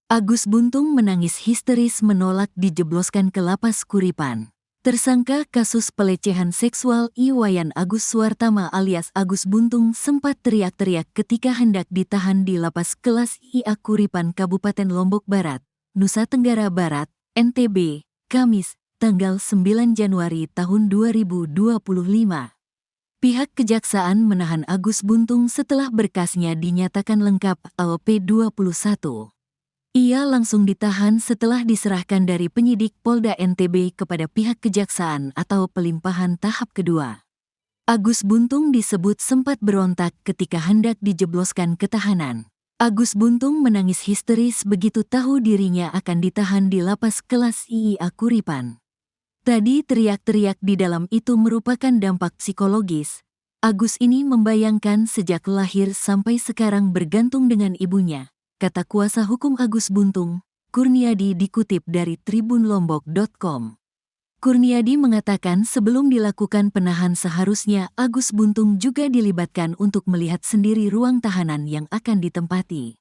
Agus Buntung menangis histeris menolak dijebloskan ke lapas Kuripan. Tersangka kasus pelecehan seksual Iwayan Agus Suartama alias Agus Buntung sempat teriak-teriak ketika hendak ditahan di lapas kelas IA Kuripan Kabupaten Lombok Barat, Nusa Tenggara Barat, NTB, Kamis, tanggal 9 Januari tahun 2025. Pihak kejaksaan menahan Agus Buntung setelah berkasnya dinyatakan lengkap LP21. Ia langsung ditahan setelah diserahkan dari penyidik Polda NTB kepada pihak kejaksaan atau pelimpahan tahap kedua. Agus Buntung disebut sempat berontak ketika hendak dijebloskan ke tahanan. Agus Buntung menangis histeris begitu tahu dirinya akan ditahan di lapas kelas IA Kuripan. Tadi teriak-teriak di dalam itu merupakan dampak psikologis. Agus ini membayangkan sejak lahir sampai sekarang bergantung dengan ibunya, kata kuasa hukum Agus Buntung, Kurniadi dikutip dari tribunlombok.com. Kurniadi mengatakan sebelum dilakukan penahan seharusnya Agus Buntung juga dilibatkan untuk melihat sendiri ruang tahanan yang akan ditempati.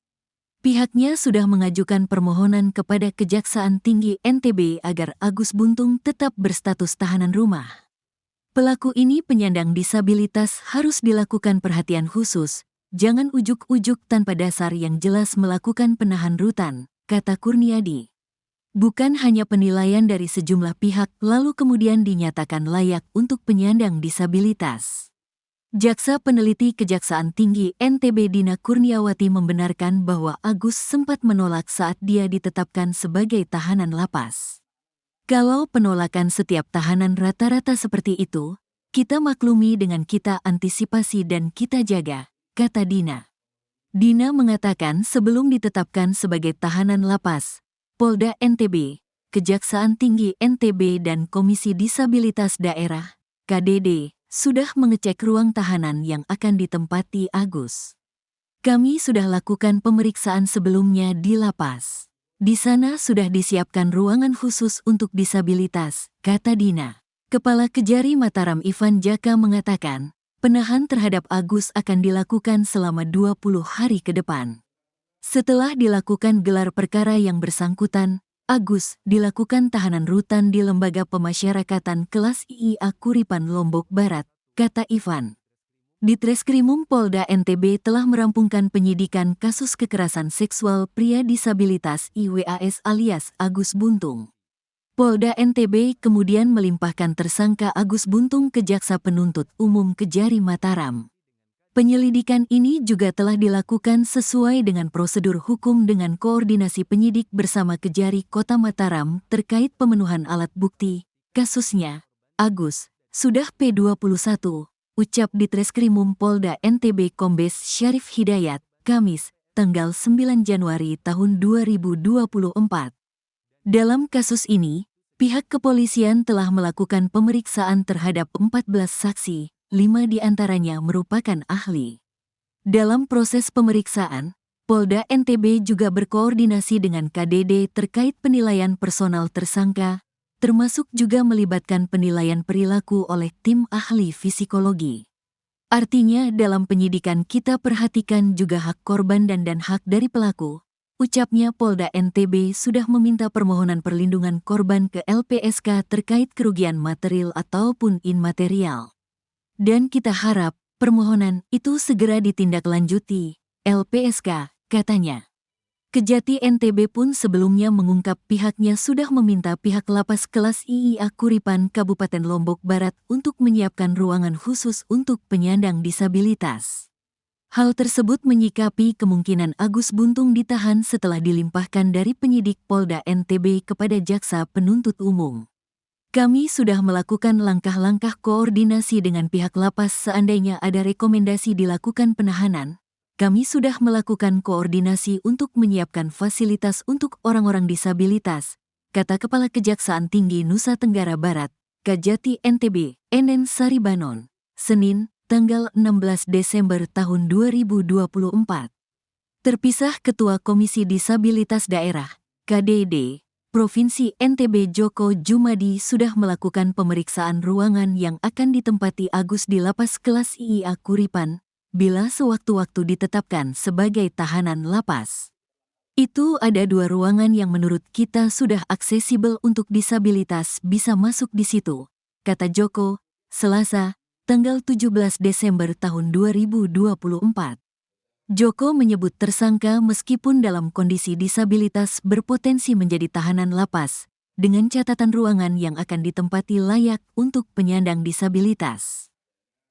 Pihaknya sudah mengajukan permohonan kepada Kejaksaan Tinggi NTB agar Agus Buntung tetap berstatus tahanan rumah. Pelaku ini penyandang disabilitas harus dilakukan perhatian khusus. Jangan ujuk-ujuk tanpa dasar yang jelas melakukan penahan rutan, kata Kurniadi. Bukan hanya penilaian dari sejumlah pihak lalu kemudian dinyatakan layak untuk penyandang disabilitas. Jaksa Peneliti Kejaksaan Tinggi NTB Dina Kurniawati membenarkan bahwa Agus sempat menolak saat dia ditetapkan sebagai tahanan lapas. Kalau penolakan setiap tahanan rata-rata seperti itu, kita maklumi dengan kita antisipasi dan kita jaga, kata Dina. Dina mengatakan sebelum ditetapkan sebagai tahanan lapas, Polda NTB, Kejaksaan Tinggi NTB dan Komisi Disabilitas Daerah, KDD, sudah mengecek ruang tahanan yang akan ditempati Agus. Kami sudah lakukan pemeriksaan sebelumnya di lapas. Di sana sudah disiapkan ruangan khusus untuk disabilitas, kata Dina. Kepala Kejari Mataram Ivan Jaka mengatakan, penahan terhadap Agus akan dilakukan selama 20 hari ke depan. Setelah dilakukan gelar perkara yang bersangkutan, Agus dilakukan tahanan rutan di Lembaga Pemasyarakatan Kelas IA Kuripan Lombok Barat, kata Ivan. Ditreskrimum Polda NTB telah merampungkan penyidikan kasus kekerasan seksual pria disabilitas IWAS alias Agus Buntung. Polda NTB kemudian melimpahkan tersangka Agus Buntung ke Jaksa Penuntut Umum Kejari Mataram. Penyelidikan ini juga telah dilakukan sesuai dengan prosedur hukum dengan koordinasi penyidik bersama Kejari Kota Mataram terkait pemenuhan alat bukti. Kasusnya, Agus, sudah P21, ucap Ditreskrimum Polda NTB Kombes Syarif Hidayat, Kamis, tanggal 9 Januari tahun 2024. Dalam kasus ini, pihak kepolisian telah melakukan pemeriksaan terhadap 14 saksi, 5 diantaranya merupakan ahli. Dalam proses pemeriksaan, Polda NTB juga berkoordinasi dengan KDD terkait penilaian personal tersangka, termasuk juga melibatkan penilaian perilaku oleh tim ahli psikologi. Artinya dalam penyidikan kita perhatikan juga hak korban dan hak dari pelaku. Ucapnya Polda NTB sudah meminta permohonan perlindungan korban ke LPSK terkait kerugian material ataupun imaterial. Dan kita harap permohonan itu segera ditindaklanjuti, LPSK, katanya. Kejati NTB pun sebelumnya mengungkap pihaknya sudah meminta pihak lapas kelas IA Kuripan Kabupaten Lombok Barat untuk menyiapkan ruangan khusus untuk penyandang disabilitas. Hal tersebut menyikapi kemungkinan Agus Buntung ditahan setelah dilimpahkan dari penyidik Polda NTB kepada Jaksa Penuntut Umum. Kami sudah melakukan langkah-langkah koordinasi dengan pihak lapas seandainya ada rekomendasi dilakukan penahanan. Kami sudah melakukan koordinasi untuk menyiapkan fasilitas untuk orang-orang disabilitas, kata Kepala Kejaksaan Tinggi Nusa Tenggara Barat, Kejati NTB, Enen Saribanon, Senin, tanggal 16 Desember tahun 2024. Terpisah Ketua Komisi Disabilitas Daerah, KDD, Provinsi NTB Joko Jumadi sudah melakukan pemeriksaan ruangan yang akan ditempati Agus di lapas kelas IA Kuripan, bila sewaktu-waktu ditetapkan sebagai tahanan lapas. Itu ada 2 ruangan yang menurut kita sudah aksesibel untuk disabilitas bisa masuk di situ, kata Joko, Selasa, tanggal 17 Desember tahun 2024. Joko menyebut tersangka meskipun dalam kondisi disabilitas berpotensi menjadi tahanan lapas, dengan catatan ruangan yang akan ditempati layak untuk penyandang disabilitas.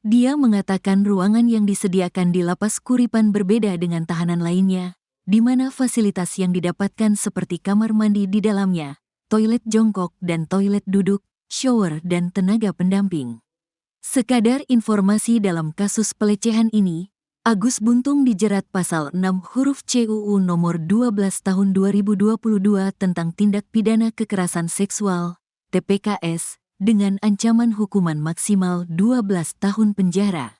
Dia mengatakan ruangan yang disediakan di Lapas Kuripan berbeda dengan tahanan lainnya, di mana fasilitas yang didapatkan seperti kamar mandi di dalamnya, toilet jongkok dan toilet duduk, shower dan tenaga pendamping. Sekadar informasi dalam kasus pelecehan ini, Agus Buntung dijerat pasal 6 huruf C UU nomor 12 tahun 2022 tentang tindak pidana kekerasan seksual, TPKS, dengan ancaman hukuman maksimal 12 tahun penjara.